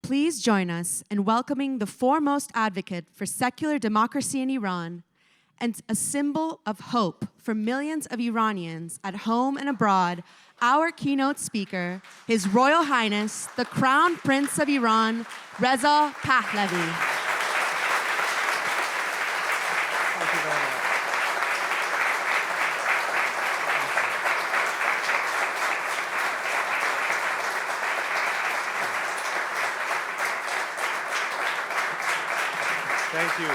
please join us in welcoming the foremost advocate for secular democracy in Iran and a symbol of hope for millions of Iranians at home and abroad, our keynote speaker, His Royal Highness, the Crown Prince of Iran, Reza Pahlavi. Thank you very much. Thank you.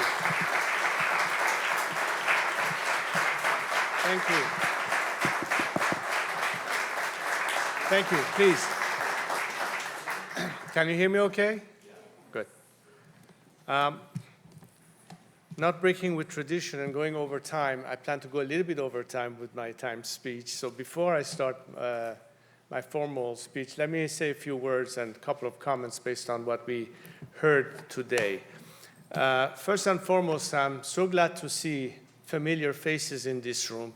Thank you. Thank you. Please. Can you hear me okay? Good. Not breaking with tradition and going over time, I plan to go a little bit over time with my timed speech. So before I start my formal speech, let me say a few words and a couple of comments based on what we heard today. First and foremost, I'm so glad to see familiar faces in this room,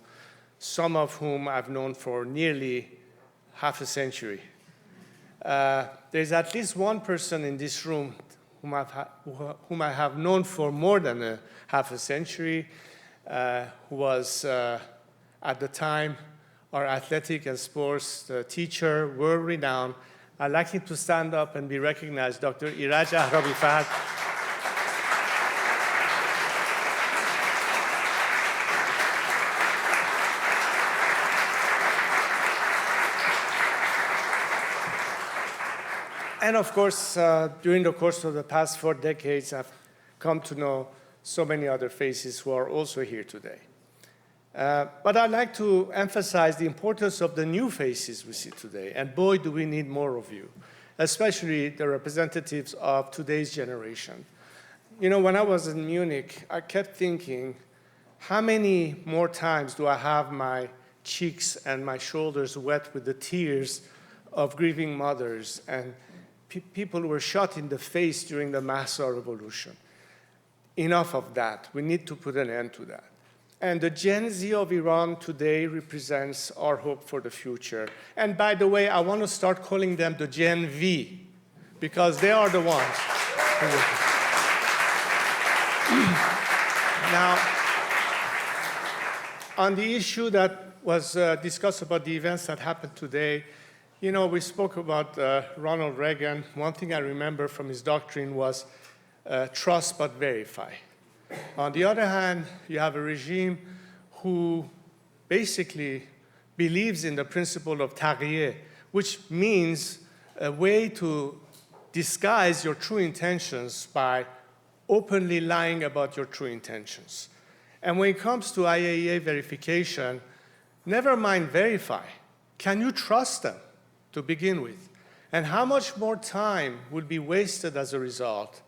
some of whom I've known for nearly half a century. There's at least one person in this room whom I have known for more than half a century, who was at the time our athletic and sports teacher, world-renowned. I'd like him to stand up and be recognized, Dr. Iraj Ahrabi-Fard. And of course, during the course of the past 4 decades, I've come to know so many other faces who are also here today. But I'd like to emphasize the importance of the new faces we see today. And boy, do we need more of you, especially the representatives of today's generation. You know, when I was in Munich, I kept thinking, how many more times do I have my cheeks and my shoulders wet with the tears of grieving mothers and people who were shot in the face during the Mahsa Revolution? Enough of that. We need to put an end to that. And the Gen Z of Iran today represents our hope for the future. And by the way, I want to start calling them the Gen V, because they are the ones who will. Now, on the issue that was discussed about the events that happened today, you know, we spoke about Ronald Reagan. One thing I remember from his doctrine was trust but verify. On the other hand, you have a regime who basically believes in the principle of taqiyya, which means a way to disguise your true intentions by openly lying about your true intentions. And when it comes to IAEA verification, never mind verify. Can you trust them to begin with? And how much more time will be wasted as a result,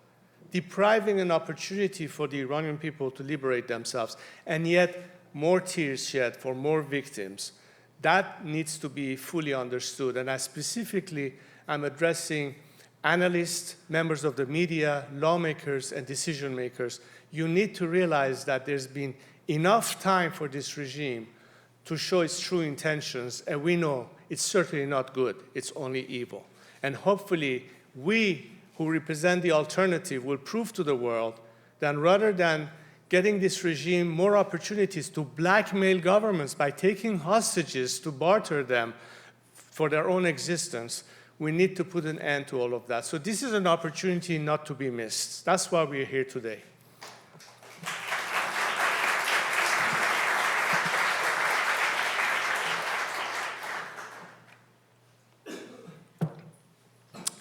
depriving an opportunity for the Iranian people to liberate themselves, and yet more tears shed for more victims? That needs to be fully understood. And I specifically am addressing analysts, members of the media, lawmakers, and decision makers. You need to realize that there's been enough time for this regime to show its true intentions, and we know it's certainly not good, it's only evil. And hopefully, we who represent the alternative will prove to the world that rather than getting this regime more opportunities to blackmail governments by taking hostages to barter them for their own existence, we need to put an end to all of that. So this is an opportunity not to be missed. That's why we're here today.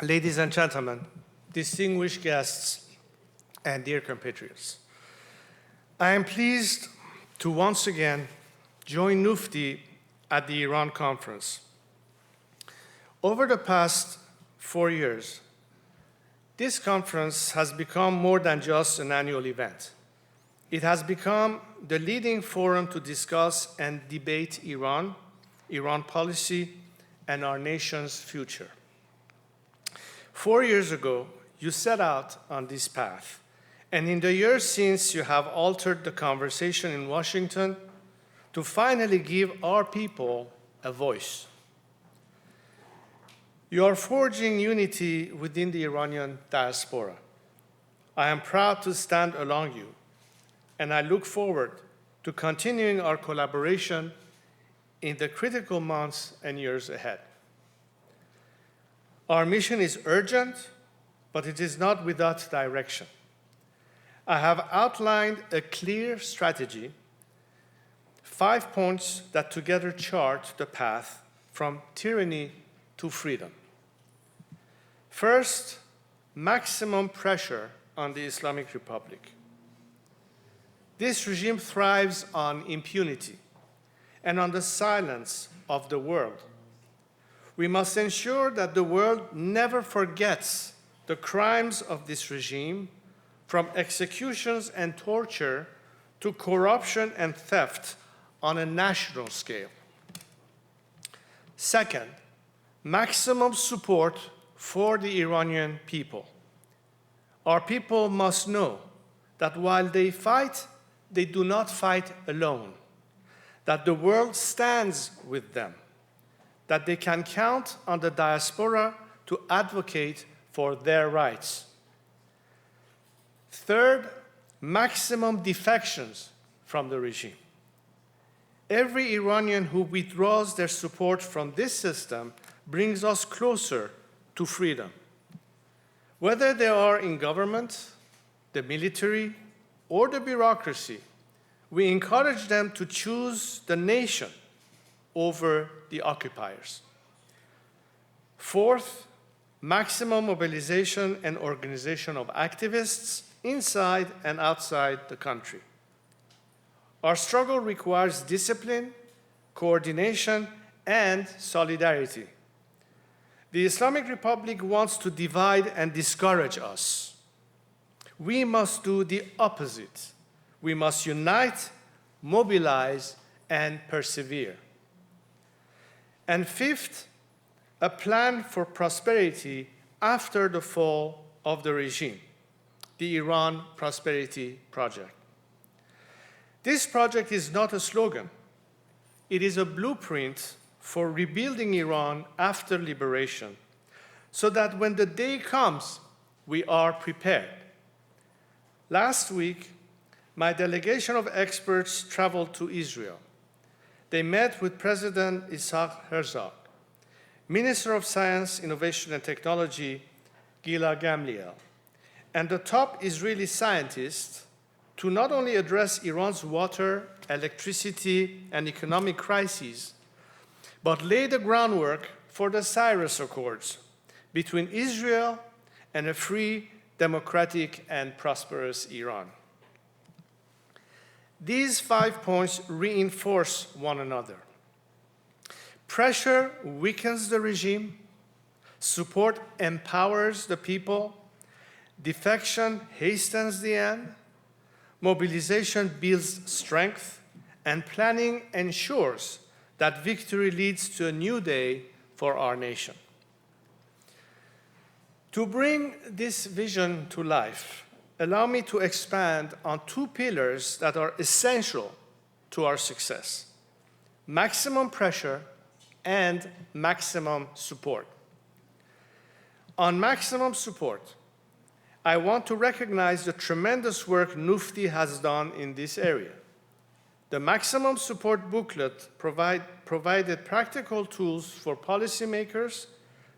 Ladies and gentlemen, distinguished guests, and dear compatriots, I am pleased to once again join Nufti at the Iran conference. Over the past 4 years, this conference has become more than just an annual event. It has become the leading forum to discuss and debate Iran, Iran policy, and our nation's future. 4 years ago, you set out on this path, and in the years since, you have altered the conversation in Washington to finally give our people a voice. You are forging unity within the Iranian diaspora. I am proud to stand along you, and I look forward to continuing our collaboration in the critical months and years ahead. Our mission is urgent, but it is not without direction. I have outlined a clear strategy, 5 points that together chart the path from tyranny to freedom. First, maximum pressure on the Islamic Republic. This regime thrives on impunity and on the silence of the world. We must ensure that the world never forgets the crimes of this regime, from executions and torture to corruption and theft on a national scale. Second, maximum support for the Iranian people. Our people must know that while they fight, they do not fight alone, that the world stands with them, that they can count on the diaspora to advocate for their rights. Third, maximum defections from the regime. Every Iranian who withdraws their support from this system brings us closer to freedom. Whether they are in government, the military, or the bureaucracy, we encourage them to choose the nation over the occupiers. Fourth, maximum mobilization and organization of activists inside and outside the country. Our struggle requires discipline, coordination, and solidarity. The Islamic Republic wants to divide and discourage us. We must do the opposite. We must unite, mobilize, and persevere. And fifth, a plan for prosperity after the fall of the regime, the Iran Prosperity Project. This project is not a slogan. It is a blueprint for rebuilding Iran after liberation, so that when the day comes, we are prepared. Last week, my delegation of experts traveled to Israel. They met with President Isaac Herzog, Minister of Science, Innovation, and Technology, Gila Gamliel, and the top Israeli scientists to not only address Iran's water, electricity, and economic crises, but lay the groundwork for the Cyrus Accords between Israel and a free, democratic, and prosperous Iran. These 5 points reinforce one another. Pressure weakens the regime, support empowers the people, defection hastens the end, mobilization builds strength, and planning ensures that victory leads to a new day for our nation. To bring this vision to life, allow me to expand on 2 pillars that are essential to our success: maximum pressure and maximum support. On maximum support, I want to recognize the tremendous work Nufti has done in this area. The maximum support booklet provided practical tools for policymakers,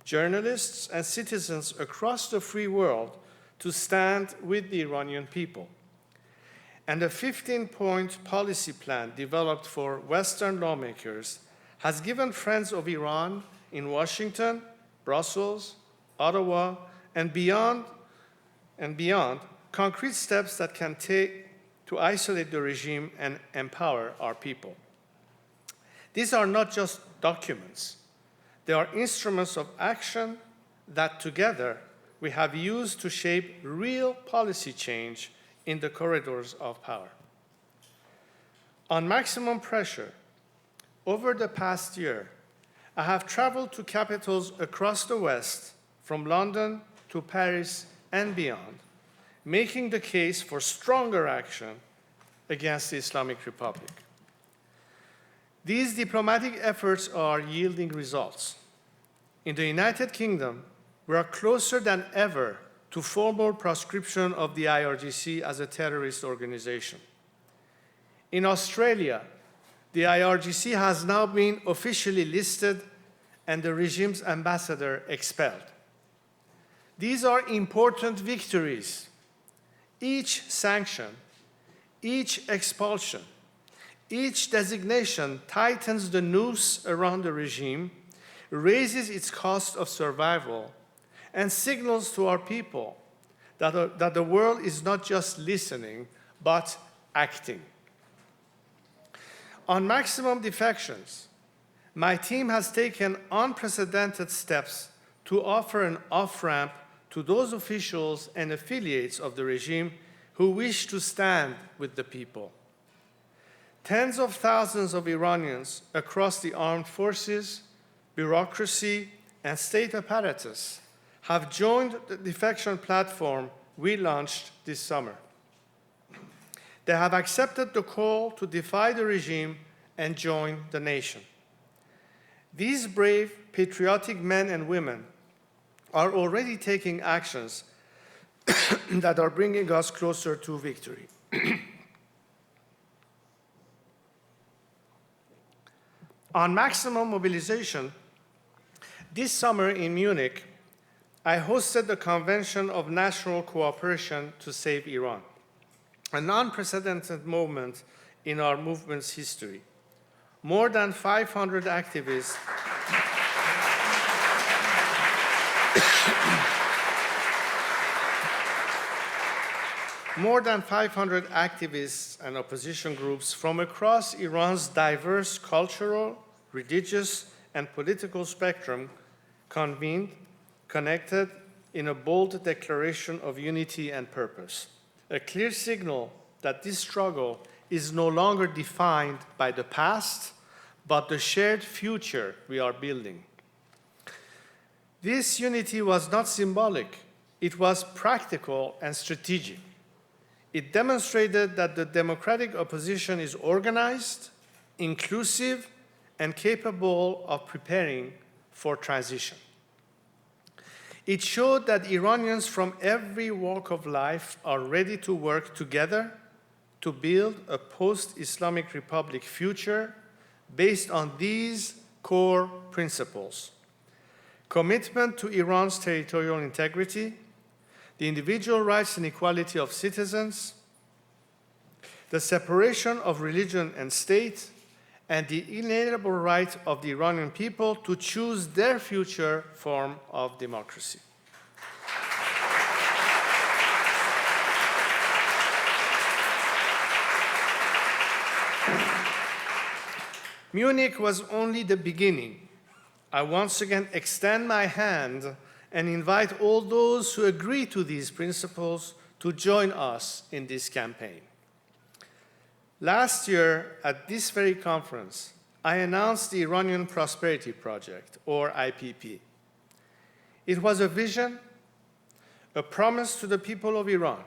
journalists, and citizens across the free world to stand with the Iranian people. And a 15-point policy plan developed for Western lawmakers has given friends of Iran in Washington, Brussels, Ottawa, and beyond concrete steps that can take to isolate the regime and empower our people. These are not just documents. They are instruments of action that together we have used to shape real policy change in the corridors of power. On maximum pressure, over the past year, I have traveled to capitals across the West, from London to Paris and beyond, making the case for stronger action against the Islamic Republic. These diplomatic efforts are yielding results. In the United Kingdom, we are closer than ever to formal proscription of the IRGC as a terrorist organization. In Australia, the IRGC has now been officially listed and the regime's ambassador expelled. These are important victories. Each sanction, each expulsion, each designation tightens the noose around the regime, raises its cost of survival, and signals to our people that the world is not just listening, but acting. On maximum defections, my team has taken unprecedented steps to offer an off-ramp to those officials and affiliates of the regime who wish to stand with the people. Tens of thousands of Iranians across the armed forces, bureaucracy, and state apparatus have joined the defection platform we launched this summer. They have accepted the call to defy the regime and join the nation. These brave, patriotic men and women are already taking actions that are bringing us closer to victory. On maximum mobilization, this summer in Munich, I hosted the Convention of National Cooperation to Save Iran, an unprecedented moment in our movement's history. More than 500 activists More than 500 activists and opposition groups from across Iran's diverse cultural, religious, and political spectrum convened, connected in a bold declaration of unity and purpose, a clear signal that this struggle is no longer defined by the past, but the shared future we are building. This unity was not symbolic, it was practical and strategic. It demonstrated that the democratic opposition is organized, inclusive, and capable of preparing for transition. It showed that Iranians from every walk of life are ready to work together to build a post-Islamic Republic future based on these core principles: commitment to Iran's territorial integrity, the individual rights and equality of citizens, the separation of religion and state, and the inalienable right of the Iranian people to choose their future form of democracy. Munich was only the beginning. I once again extend my hand and invite all those who agree to these principles to join us in this campaign. Last year, at this very conference, I announced the Iranian Prosperity Project, or IPP. It was a vision, a promise to the people of Iran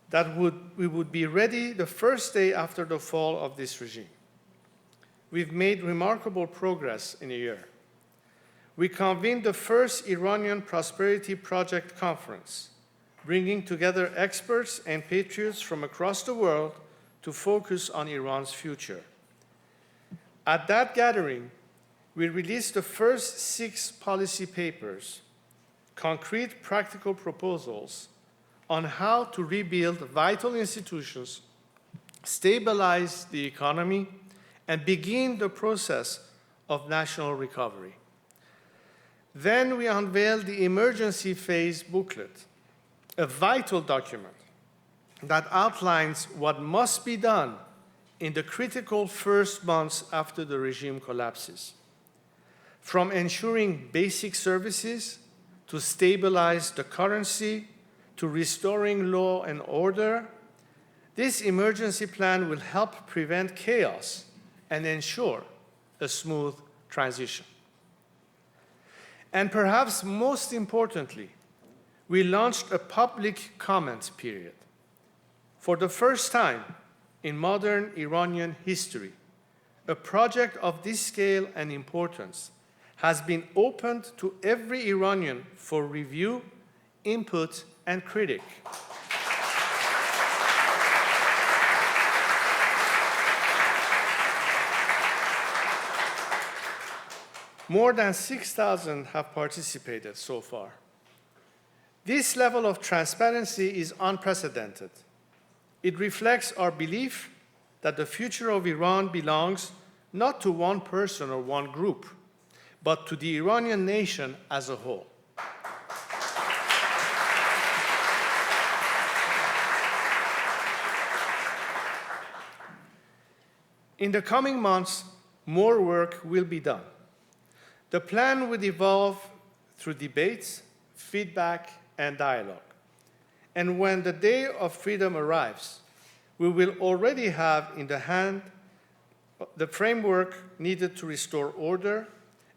that we would be ready the first day after the fall of this regime. We've made remarkable progress in a year. We convened the first Iranian Prosperity Project conference, bringing together experts and patriots from across the world to focus on Iran's future. At that gathering, we released the first 6 policy papers, concrete practical proposals on how to rebuild vital institutions, stabilize the economy, and begin the process of national recovery. Then we unveiled the emergency phase booklet, a vital document that outlines what must be done in the critical first months after the regime collapses. From ensuring basic services, to stabilize the currency, to restoring law and order, this emergency plan will help prevent chaos and ensure a smooth transition. And perhaps most importantly, we launched a public comment period. For the first time in modern Iranian history, a project of this scale and importance has been opened to every Iranian for review, input, and critique. More than 6,000 have participated so far. This level of transparency is unprecedented. It reflects our belief that the future of Iran belongs not to one person or one group, but to the Iranian nation as a whole. In the coming months, more work will be done. The plan will evolve through debates, feedback, and dialogue. And when the day of freedom arrives, we will already have in the hand the framework needed to restore order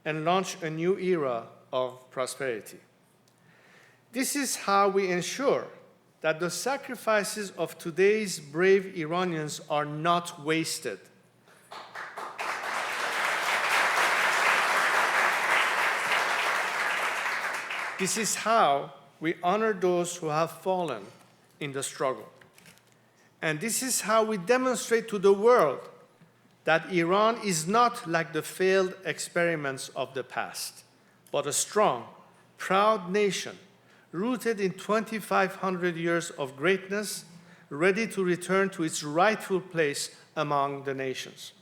and launch a new era of prosperity. This is how we ensure that the sacrifices of today's brave Iranians are not wasted. This is how we honor those who have fallen in the struggle. And this is how we demonstrate to the world that Iran is not like the failed experiments of the past, but a strong, proud nation rooted in 2,500 years of greatness, ready to return to its rightful place among the nations.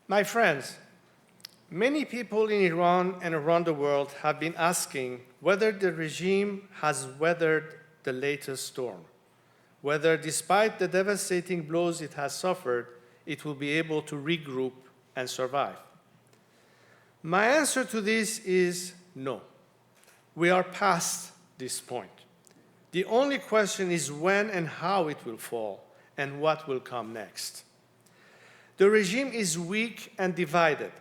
My friends, many people in Iran and around the world have been asking whether the regime has weathered the latest storm, whether despite the devastating blows it has suffered, it will be able to regroup and survive. My answer to this is no. We are past this point. The only question is when and how it will fall and what will come next. The regime is weak and divided.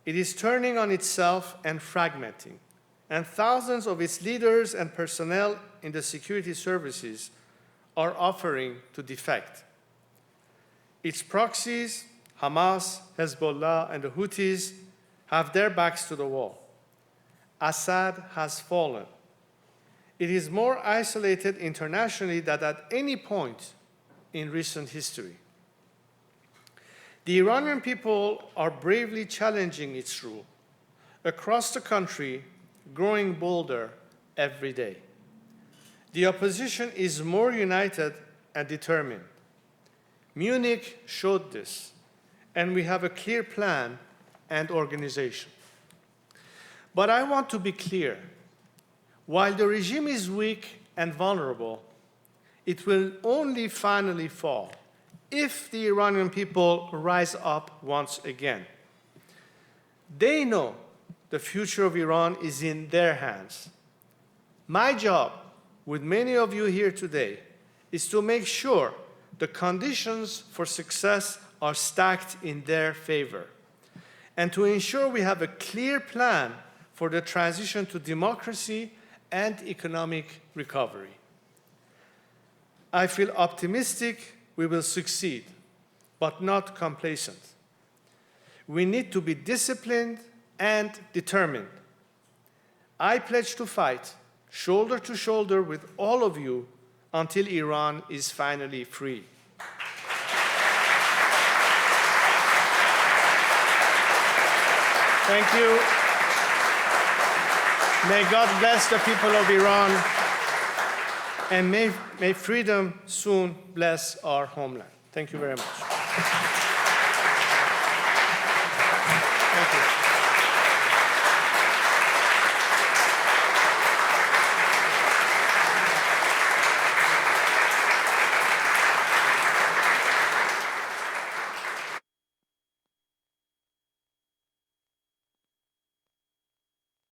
It is turning on itself and fragmenting, and thousands of its leaders and personnel in the security services are offering to defect. Its proxies, Hamas, Hezbollah, and the Houthis, have their backs to the wall. Assad has fallen. It is more isolated internationally than at any point in recent history. The Iranian people are bravely challenging its rule. Across the country, growing bolder every day. The opposition is more united and determined. Munich showed this, and we have a clear plan and organization. But I want to be clear. While the regime is weak and vulnerable, it will only finally fall if the Iranian people rise up once again. They know the future of Iran is in their hands. My job, with many of you here today, is to make sure the conditions for success are stacked in their favor, and to ensure we have a clear plan for the transition to democracy and economic recovery. I feel optimistic we will succeed, but not complacent. We need to be disciplined and determined. I pledge to fight shoulder to shoulder with all of you until Iran is finally free. Thank you. May God bless the people of Iran, and may freedom soon bless our homeland. Thank you very much.